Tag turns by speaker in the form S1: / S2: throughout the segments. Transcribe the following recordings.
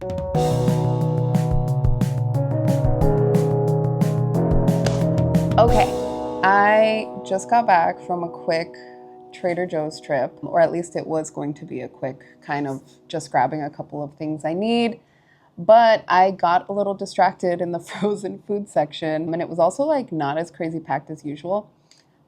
S1: Okay, I just got back from a quick Trader Joe's trip, or at least it was going to be a quick kind of just grabbing a couple of things I need. But I got a little distracted in the frozen food section, and it was also like not as crazy packed as usual.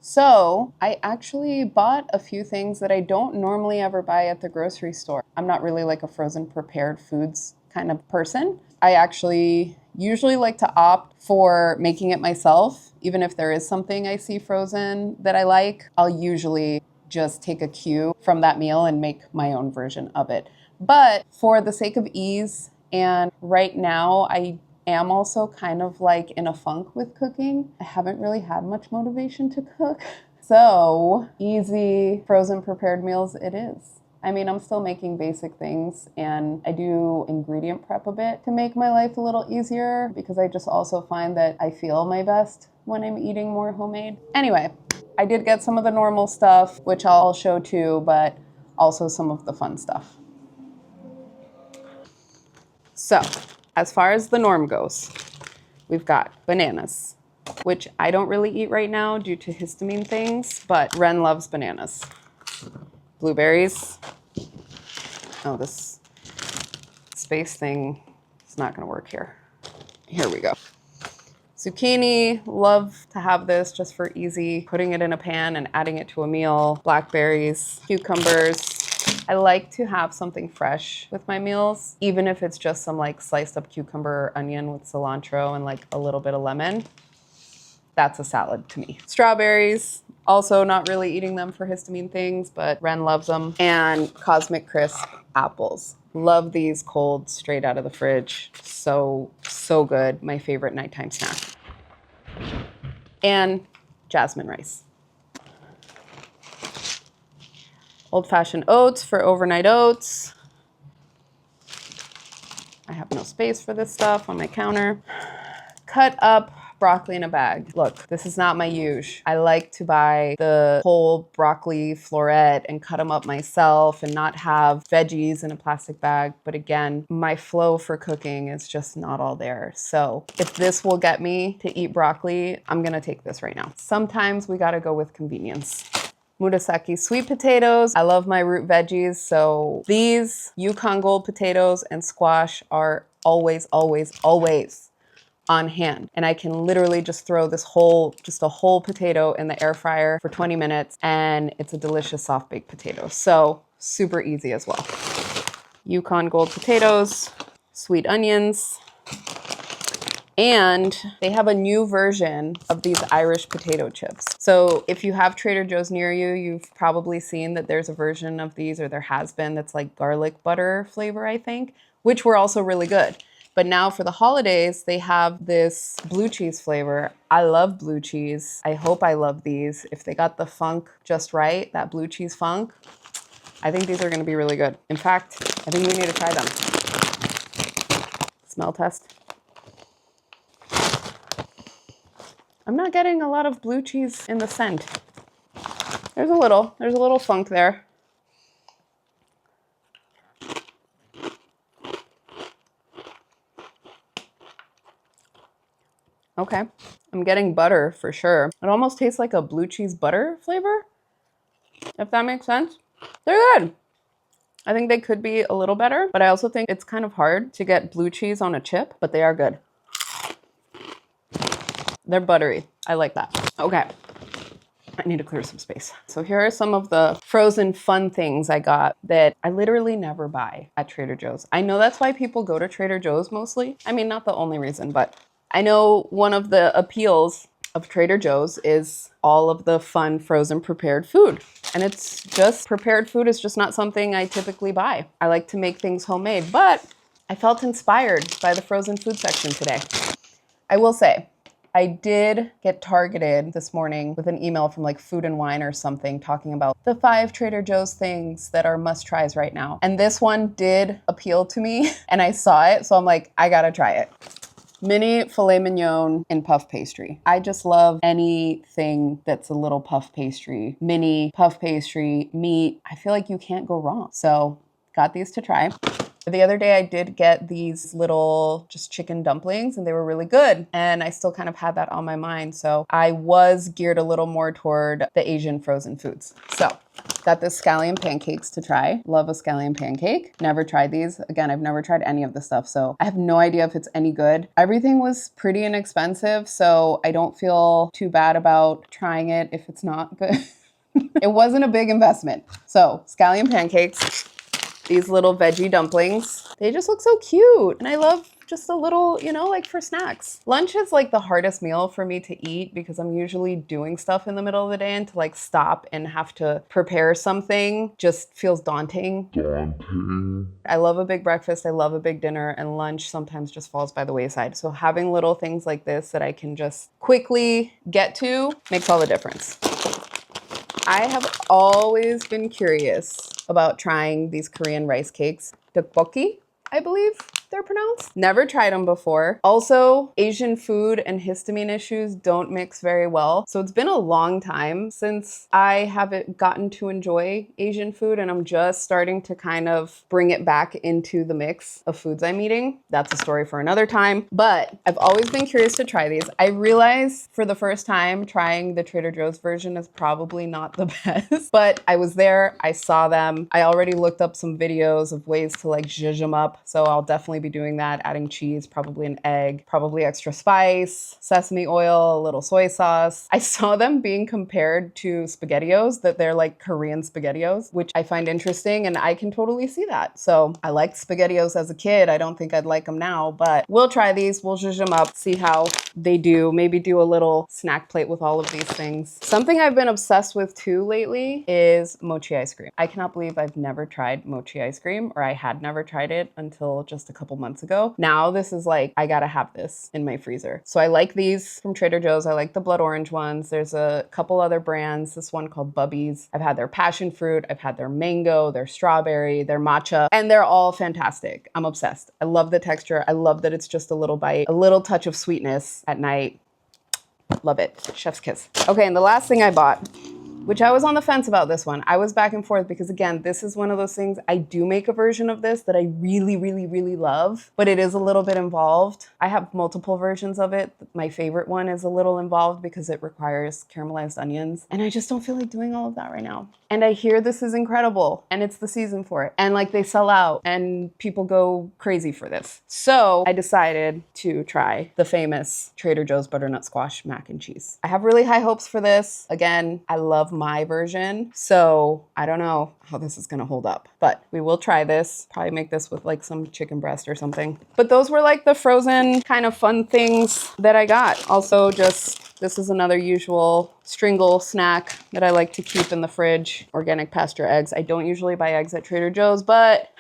S1: So I actually bought a few things that I don't normally ever buy at the grocery store. I'm not really like a frozen prepared foods kind of person. I actually usually like to opt for making it myself. Even if there is something I see frozen that I like, I'll usually just take a cue from that meal and make my own version of it. But for the sake of ease, and right now I am also kind of like in a funk with cooking. I haven't really had much motivation to cook. So easy frozen prepared meals it is. I mean, I'm still making basic things and I do ingredient prep a bit to make my life a little easier because I just also find that I feel my best when I'm eating more homemade. Anyway, I did get some of the normal stuff, which I'll show too, but also some of the fun stuff. So, as far as the norm goes, we've got bananas, which I don't really eat right now due to histamine things, but Ren loves bananas. Blueberries. Oh, this space thing is not going to work here. Here we go. Zucchini, love to have this just for easy, putting it in a pan and adding it to a meal. Blackberries, cucumbers. I like to have something fresh with my meals, even if it's just some like sliced up cucumber or onion with cilantro and like a little bit of lemon. That's a salad to me. Strawberries, also not really eating them for histamine things, but Ren loves them. And Cosmic Crisp apples. Love these cold, straight out of the fridge. So good. My favorite nighttime snack. And jasmine rice. Old-fashioned oats for overnight oats. I have no space for this stuff on my counter. Cut up broccoli in a bag. Look, this is not my usual. I like to buy the whole broccoli floret and cut them up myself and not have veggies in a plastic bag. But again, my flow for cooking is just not all there. So if this will get me to eat broccoli, I'm gonna take this right now. Sometimes we gotta go with convenience. Murasaki sweet potatoes. I love my root veggies, so these Yukon Gold potatoes and squash are always on hand. And I can literally just throw this a whole potato in the air fryer for 20 minutes and it's a delicious soft baked potato. So super easy as well. Yukon Gold potatoes, sweet onions, and they have a new version of these Irish potato chips. So if you have Trader Joe's near you, you've probably seen that there's a version of these, or there has been, that's like garlic butter flavor, I think, which were also really good. But now for the holidays, they have this blue cheese flavor. I love blue cheese. I hope I love these. If they got the funk just right, that blue cheese funk, I think these are gonna be really good. In fact, I think we need to try them. Smell test. I'm not getting a lot of blue cheese in the scent. There's a little funk there. Okay, I'm getting butter for sure. It almost tastes like a blue cheese butter flavor, if that makes sense. They're good. I think they could be a little better, but I also think it's kind of hard to get blue cheese on a chip, but they are good. They're buttery. I like that. Okay, I need to clear some space. So here are some of the frozen fun things I got that I literally never buy at Trader Joe's. I know that's why people go to Trader Joe's mostly. I mean, not the only reason, but I know one of the appeals of Trader Joe's is all of the fun frozen prepared food. And it's just, prepared food is just not something I typically buy. I like to make things homemade, but I felt inspired by the frozen food section today. I will say, I did get targeted this morning with an email from like Food and Wine or something talking about the 5 Trader Joe's things that are must tries right now. And this one did appeal to me and I saw it. So I'm like, I gotta try it. Mini filet mignon in puff pastry. I just love anything that's a little puff pastry. Mini puff pastry, meat. I feel like you can't go wrong. So got these to try. The other day I did get these little just chicken dumplings and they were really good. And I still kind of had that on my mind. So I was geared a little more toward the Asian frozen foods. So got this scallion pancakes to try. Love a scallion pancake. Never tried these. Again, I've never tried any of this stuff, so I have no idea if it's any good. Everything was pretty inexpensive, so I don't feel too bad about trying it if it's not good. It wasn't a big investment. So scallion pancakes, these little veggie dumplings. They just look so cute. And I love just a little, you know, like for snacks. Lunch is like the hardest meal for me to eat because I'm usually doing stuff in the middle of the day, and to like stop and have to prepare something just feels daunting. I love a big breakfast. I love a big dinner, and lunch sometimes just falls by the wayside. So having little things like this that I can just quickly get to makes all the difference. I have always been curious about trying these Korean rice cakes. Tteok, I believe they're pronounced. Never tried them before. Also, Asian food and histamine issues don't mix very well. So it's been a long time since I haven't gotten to enjoy Asian food, and I'm just starting to kind of bring it back into the mix of foods I'm eating. That's a story for another time, but I've always been curious to try these. I realize for the first time trying the Trader Joe's version is probably not the best, but I was there, I saw them. I already looked up some videos of ways to like zhuzh them up. So I'll definitely be doing that, adding cheese, probably an egg, probably extra spice, sesame oil, a little soy sauce. I saw them being compared to SpaghettiOs, that they're like Korean SpaghettiOs, which I find interesting, and I can totally see that. So I liked SpaghettiOs as a kid. I don't think I'd like them now, but we'll try these. We'll zhuzh them up, see how they do. Maybe do a little snack plate with all of these things. Something I've been obsessed with too lately is mochi ice cream. I cannot believe I've never tried mochi ice cream, or I had never tried it until just a couple months ago. Now this is like, I gotta have this in my freezer. So I like these from Trader Joe's. I like the blood orange ones. There's a couple other brands. This one called Bubby's. I've had their passion fruit. I've had their mango, their strawberry, their matcha, and they're all fantastic. I'm obsessed. I love the texture. I love that it's just a little bite, a little touch of sweetness at night. Love it. Chef's kiss. Okay, and the last thing I bought, which I was on the fence about this one. I was back and forth because, again, this is one of those things. I do make a version of this that I really, really, really love, but it is a little bit involved. I have multiple versions of it. My favorite one is a little involved because it requires caramelized onions, and I just don't feel like doing all of that right now. And I hear this is incredible, and it's the season for it. And like they sell out, and people go crazy for this. So I decided to try the famous Trader Joe's butternut squash mac and cheese. I have really high hopes for this. Again, I love my version, so I don't know how this is gonna hold up, but we will try this. Probably make this with like some chicken breast or something. But those were like the frozen kind of fun things that I got. Also, just this is another usual Stringle snack that I like to keep in the fridge. Organic pasture eggs. I don't usually buy eggs at Trader Joe's, but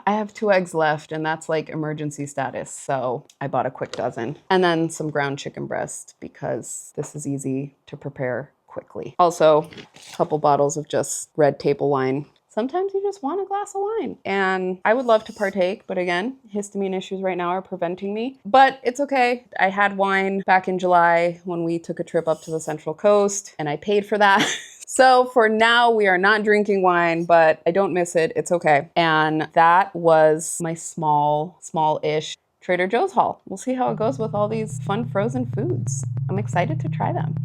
S1: I have 2 eggs left, and that's like emergency status. So I bought a quick dozen. And then some ground chicken breast because this is easy to prepare quickly. Also, a couple bottles of just red table wine. Sometimes you just want a glass of wine, and I would love to partake, but again, histamine issues right now are preventing me. But it's okay. I had wine back in July when we took a trip up to the Central Coast, and I paid for that. So for now, we are not drinking wine, but I don't miss it. It's okay. And that was my small-ish Trader Joe's haul. We'll see how it goes with all these fun frozen foods. I'm excited to try them.